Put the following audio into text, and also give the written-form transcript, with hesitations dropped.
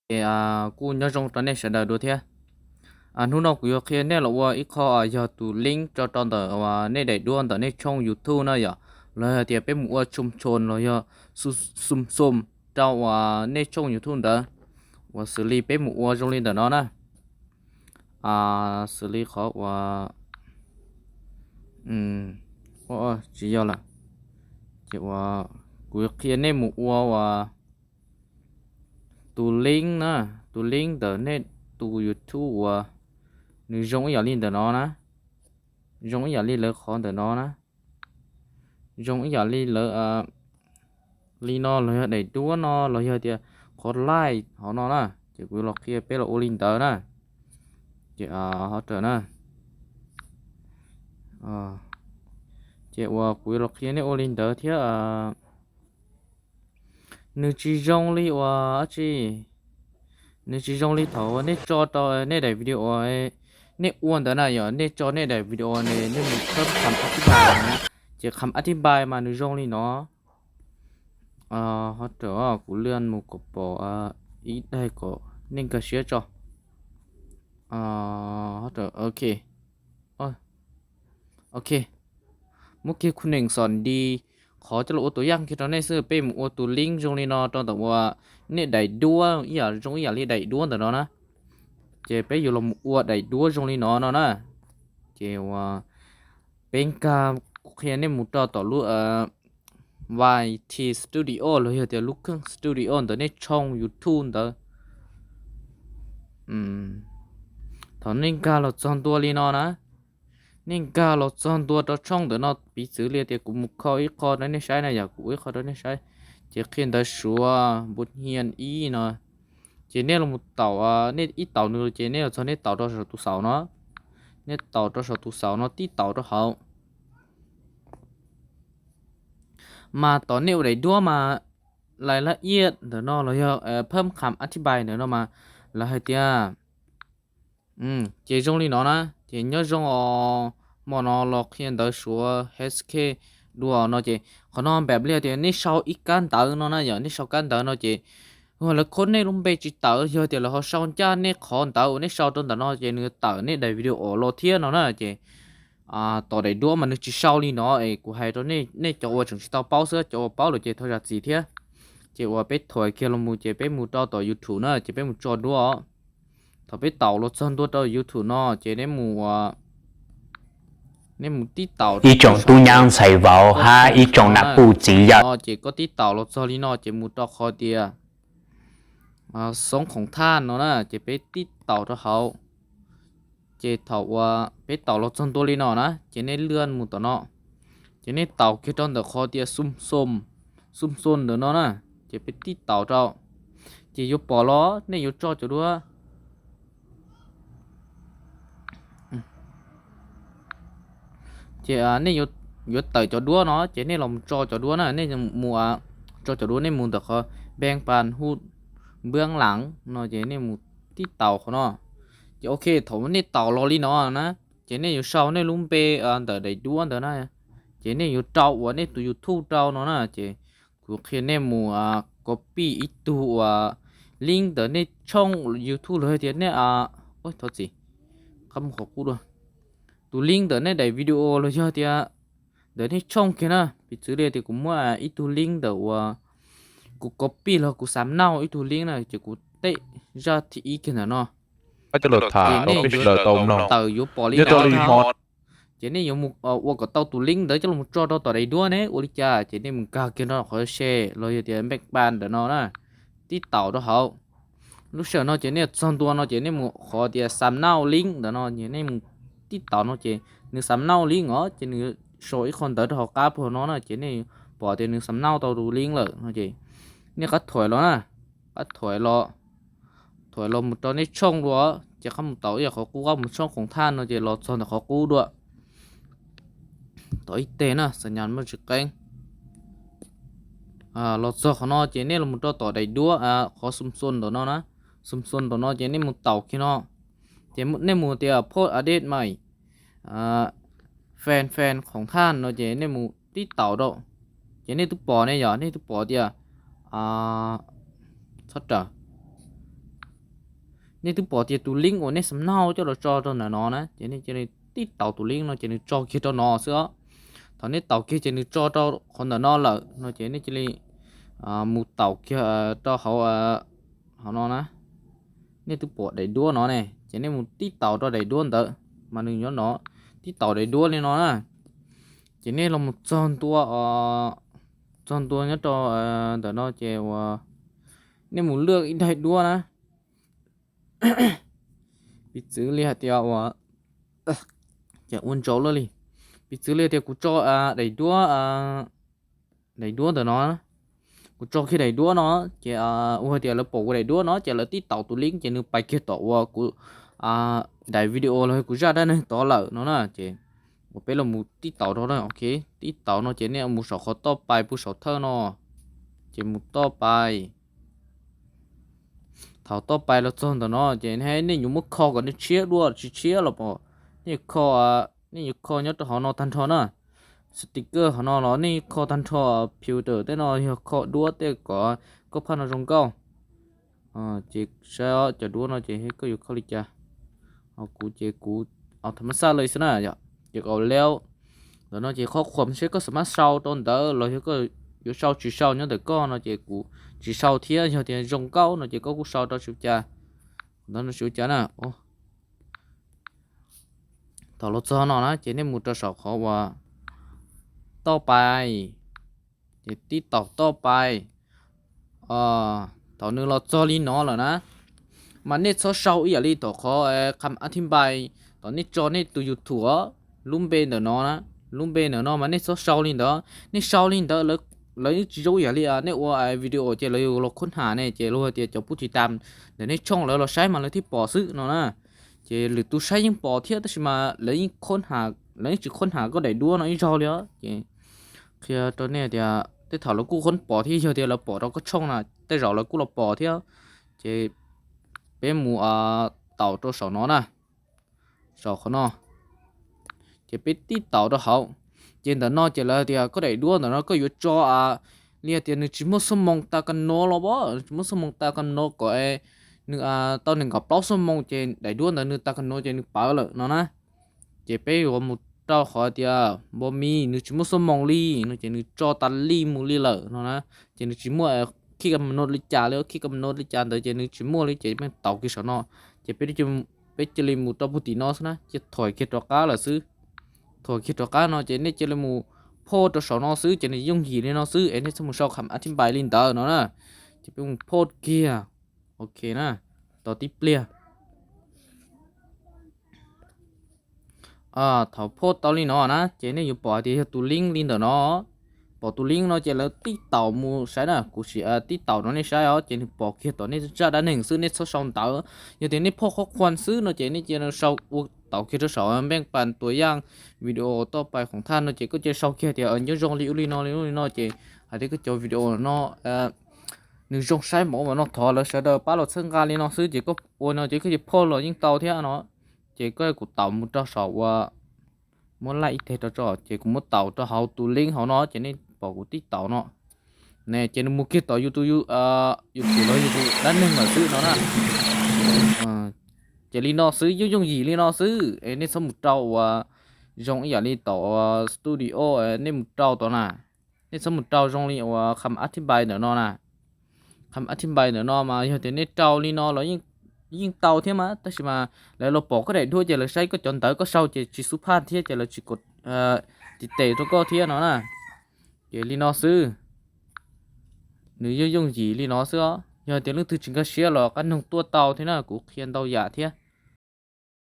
cú nhớ trong trò này sẽ đợi đôi thế nu nào cũng kia nè là ít khó giờ tụ link cho trong tờ nè để đuôn tờ nè trong YouTube nữa giờ là thì bé mua chum chôn rồi giờ sum sum trong nè trong YouTube đó và xử lý bé mua trong lên tờ nó nè xử lý khó chỉ do là chỉ của kia nè mua tụ link nè tụ link tờ nè tụ YouTube nếu giống ở lên tờ nó nè giống ở lên lỡ khó tờ nó nè giống ở lên lỡ li nó lỡ đầy đua nó lỡ giờ thì khó like họ nó nè chỉ của lọc kia bé là ô linh tờ nè chỉ họ trở nè chỉ của lọc kia này ô linh tờ thì nếu chỉ giống li chỉ nếu chỉ giống li thầu nếu cho tao nếu đại video ấy nếu uốn tờ này giờ nếu cho nếu đại video này nếu mình không làmอธิบายchỉคำอธิบายมาในช่องนี้เนาะเขาจะกูเลื่อนมุกปออีได้ก็นิ่งก็เสียจอเขาจะโอเคโอเคเมื่อกี้คุณหนึ่งสอนดีขอจะลงตัวอย่างที่ตอนนี้ซื้อเป็นมุกตัวลิงก์ตรงนี้เนาะตอนแต่ว่าเนี่ยได้ดัวอย่าตรงนี้อย่าเรียกได้ดัวแต่เนาะนะเจไปอยู่ลงมุกได้ดัวตรงนี้เนาะนะเจว่าเป็นการเขียนในมุกต่อรู้YT Studio เลยเดี๋ยวลุกขึ้น Studio เดี๋ยวในช่อง YouTube เดี๋ยวตอนนี้การเราจองตัวลีนอนะนี่การเราจองตัวต่อช่องเดี๋ยวเราปีซื้อเรียเดี๋ยวกูมุกเขาอีกคนนั้นใช้นะอยากกูอีกคนนั้นใช้จะเขียนได้ชัวบทเรียนอีเนาะเจเนี่ยเราหมดเต่าเนี่ยอีเต่านึงเจเนี่ยเราจะเนี่ยเต่าตัวสตูเสาเนาะเนี่ยเต่าตัวสตูเสาเนาะที่เต่าตัวเขามาตอนนี้ได้ดัวมารายละเอียดเดี๋ยวน้องเราจะเพิ่มคำอธิบายเดี๋ยวน้องมาแล้วให้เตี้ยเจจงลีเนาะนะเจเนื้อจงมอนอลอกเขียนเดี๋ยวชัว HK ดูเนาะเจเขานอนแบบเรียกเดี๋ยวนี่ชาวอีกการเต๋อเนาะนะอย่างนี่ชาวการเต๋อเนาะเจแล้วคนในลุมเบจิเต๋อเยอะเดี๋ยวเราเขาชาวจ้าเนี่ยขอนเต๋อนี่ชาวต้นเต๋อเนาะเจเนื้อเต๋อนี่ได้วิดีโอโลเทียเนาะนะเจต่อได้ดัวมันนึกจะเศร้าลีเนาะกูให้ตัวนี่จะว่าถึงจะเป้าเสื้อจะว่าเป้าหรือจะทอดสีเทียจะว่าไปถอยเคียวลมูจะไปมูต่อ YouTube เนาะจะไปมูจอดัวถ้าไปเต่ารถซ้อนตัวต่อ YouTube เนาะจะได้มูนี่มูที่เต่า一种都养财宝哈，一种那不只要。จะก็ที่เต่ารถซ้อนลีเนาะจะมูต่อคอเดียสองของท่านเนาะนะจะไปที่เต่าตัวเขาเจเถาว่าไปเต่าเราจนตัวลีเนาะนะเจในเลื่อนมุตเนาะเจในเต่าคิดตอนเดอคอเดียซุ่มส้นเดอเนาะนะเจไปที่เต่าเจ้าเจอยู่ปอล้อในอยู่จอจะด้วยเจในอยู่เต่าจะด้วยเนาะเจในลมจอจะด้วยนะในมัวจอจะด้วยในมุตเดอเขาแบ่งปันหูเบื้องหลังเนาะเจในมุที่เต่าเขาเนาะจะโอเคถมนี่เต่าลอลีเนาะนะเจนี่อยู่เสาในลุมเปแต่ได้ดูอันเดนะเจนี่อยู่เจ้าวันนี้ตัวยูทูบเจ้าเนาะนะเจกูเขียนในหมู่copy อีตัวลิงก์เดในช่อง YouTube เลยเจนี่โอ้ยโทษสิคำขอกูด้วยตัวลิงก์เดในได้วิดีโอเลยเจ้าเดียเดในช่องแค่นะปิดซื้อเลยที่กูมั่วอีตัวลิงก์เดว่ากู copy แล้วกูสามเน่าอีตัวลิงก์นะเจกูเตะจะที่อีกแค่นั้นเนาะก็จะโหลดถ่ายเราไปโหลดตรงน้อง tờ vô bỏ như tôi lý đi nào mod chỉ nên dùng một có tàu tụ link để cho một cho tàu tàu đầy đua nè ôi cha chỉ nên mình cao kia nó khỏi share rồi thì back ban để nó nè tí tàu đó hậu lúc sau nó chỉ nên xong tua nó chỉ nên một khó thì sắm nào link để nó chỉ nên một tí tàu nó chỉ nếu sắm nào link ở chỉ nên số ít con tới họ cáp của nó là chỉ nên bỏ tiền nếu sắm nào tàu tụ link rồi nó chỉ nên cắt thổi nó nè cắt thổi lo một tàu này trong đóจะข้ามต่ออยากขอกู้ก็มันช่องของท่านเราจะรอชนแต่ขอกู้ด้วยต่ออีเตนะสัญญาณมันจะเก่งรอชนของนอเจนี่เรามันต่อได้ด้วยขอซุ่มซุนตัวน้อนะซุ่มซุนตัวนอเจนี่มันเต่าขี้นอเจนี่มูเตียโพสอดีตใหม่แฟนของท่านเราเจนี่มูที่เต่าดอกเจนี่ตุ๊ปอเนี่ยอย่านี่ตุ๊ปอเตียชัดจ้ะ nên thứ bỏ tiền tụ linh của nên sắm nao cho cho nó nè cho nên tí tàu tụ linh nó cho nên cho kia cho nó xưa thằng nên tàu kia cho nên cho con nó lợ nó cho nên một tàu kia cho họ nó nè nên thứ bỏ đầy đua nó này cho nên một tí tàu cho đầy đua nữa mà đừng nhớ nó tí tàu đầy đua lên nó nè cho nên là một tròn tua nhớ cho để nó chèo nên một lượng ít đầy đua nè bị xử lý hạt tiêu chả uốn trâu luôn đi bị xử lý thì cũng cho đầy đua từ nó cũng cho khi đầy đua nó chỉ uốn thì là bộ đầy đua nó chỉ là tí tàu tụ lính chỉ được bài kia tổ của đại video là cũng ra đây này to lợ nó nè chỉ một bé là một tí tàu đó này ok tí tàu nó chỉ này một số khó to bài một số thơ nó chỉ một to bài thảo to bài là chọn nó chỉ hay nên những mức kho còn nó chia đua chỉ chia là bỏนี่คอนี่คอยอดหอนอทันทอนะสติกเกอร์หอนอล้อนี่คอทันทอผิวเตอร์แต่นอคอดัวแต่ก็พันอรงเก้าจีใช่จะดัวนอจีให้ก็อยู่เขาลิจ้าเอากูเอาธรรมชาติเลยสินะจะเอาแล้วแล้วนอจีข้อความใช้ก็สามารถเช่าต้นเตอร์เราก็อยู่เช่าจีเช่าเนี่ยแต่ก็นอจีกูจีเช่าเทียเทียรงเก้านอจีก็กูเช่าต่อชิวจ้าแล้วนอชิวจ้านะโอ้ต่อรถซ้อนเนาะเจนี่มูจะสอบเขาว่าต่อไปเจตีต่อไปต่อนึงเราจอลีน้อแล้วนะมันเนี่ยเขาเช่าอีอะไรต่อเขาคำอธิบายตอนนี้จอนี่ตัวอยู่ถั่วลุ่มเบนเดอร์น้อนะลุ่มเบนเดอร์น้อมันเนี่ยเขาเช่าลีเดอนี่เช่าลีเดอแล้วจีโร่อย่างนี้เนี่ยว่าวิดีโอเจเราค้นหาเนี่ยเจเราจะพูดติดตามเดี๋ยวนี้ช่องแล้วเราใช้มันเลยที่ปอซื้อเนาะนะchị lựa tu sai những bỏ thiết đó mà lấy những khôn hà lấy chữ khôn hà có đầy đua nó như sao nữa chị khi tôi này thì tôi thảo là cú khôn bỏ thiết giờ thì là bỏ đâu có trong là tôi rõ là cú là bỏ thiết chị bé mù tàu cho sầu nó nè sầu khó nó chị bé tí tàu đó hậu trên đó nó chỉ là thì có đầy đua nó có yếu cho lia tiền chỉ muốn sum mong ta cần nó lo bó chỉ muốn sum mong ta cần nó cóนึกตอนหนึ่งกับเปล่าสมองเจนได้ด้วนแต่นึกตากันโนเจนนึกเปล่าเลยเนาะนะเจไปว่ามุดเจ้าขอเดียบ่มีนึกชิมุสมองลีนึกเจนึกจอตันลีมูลีเลยเนาะนะเจนึกชิมัวขี้กับมนุษย์ลิจาแล้วขี้กับมนุษย์ลิจาแต่เจนึกชิมัวลิเจเป็นเต่ากิสนอเจไปที่จะไปเจลิมูตัวพุตินอสนะเจถอยคิดตัวก้าละซื้อถอยคิดตัวก้าเนาะเจนี่เจลิมูพ่อตัวสอนอซื้อเจนี่ยุ่งหีเลยเนาะซื้อเอ็นนี่สมุทรสาครอธิบายลินเตอร์เนาะนะเจเป็นพ่อเกียโอเคนะต่อที่เปลี่ยthảo phốt tao li nó na chế này bỏ thì tu linh linh đó nó bỏ tu linh nó chế là tí tàu mu sai nè cụ chỉ tí tàu nó này sai ó chế bỏ kia tao này ra đã hình xứ này số sòng tàu giờ thì này phô khó quan xứ nó chế này chế nó sau tàu kia nó sau bên bànตัวอย่างวิดีโอต่อไปของท่านnó chế có chế sau kia thì ở những dòng liu li nó chế hay thì cái chỗ video nóนึกจงใช้หมอมันนอกถอแล้วเสด็จป้าเราซึ่งการเรียนซื้อจีก็โอนจีก็จะพ่อเรายิ่งเตาเท่าเนาะจีก็กูเต่ามุดเจ้าสาวว่าmuốn lại thế cho chị cũng muốn tàu cho họ tụ linh họ nó cho nên bỏ của tích tàu nó nè chị nó mua kia tàu YouTube YouTube nó YouTube đánh nên màซื้อnó nè chị li nóซื้อdùng gì li nóซื้อnên xong một trâu dùng cái li tàu studio nên một trâu tàu nè nên xong một trâu dùng liคำอธิบายnữa nó nèคำอธิบายnữa nó mà hiện tại nên trâu li nó làยิ่งเตาเท่ามาแต่สิมาแล้วเราปอกก็ได้ด้วยจะเราใช้ก็จนเตาก็เศร้าจะจิสุภาพเที่ยจะเราจิกดจิเตะตัวก็เที่ยเนาะนะเดี๋ยวลีนอซื้อหรือยุ่งจีลีนอซื้อเดี๋ยวเรื่องถึงก็เชียร์หรอกกันหนึ่งตัวเตาเท่านั้นกูเขียนเตาหยาเที่ย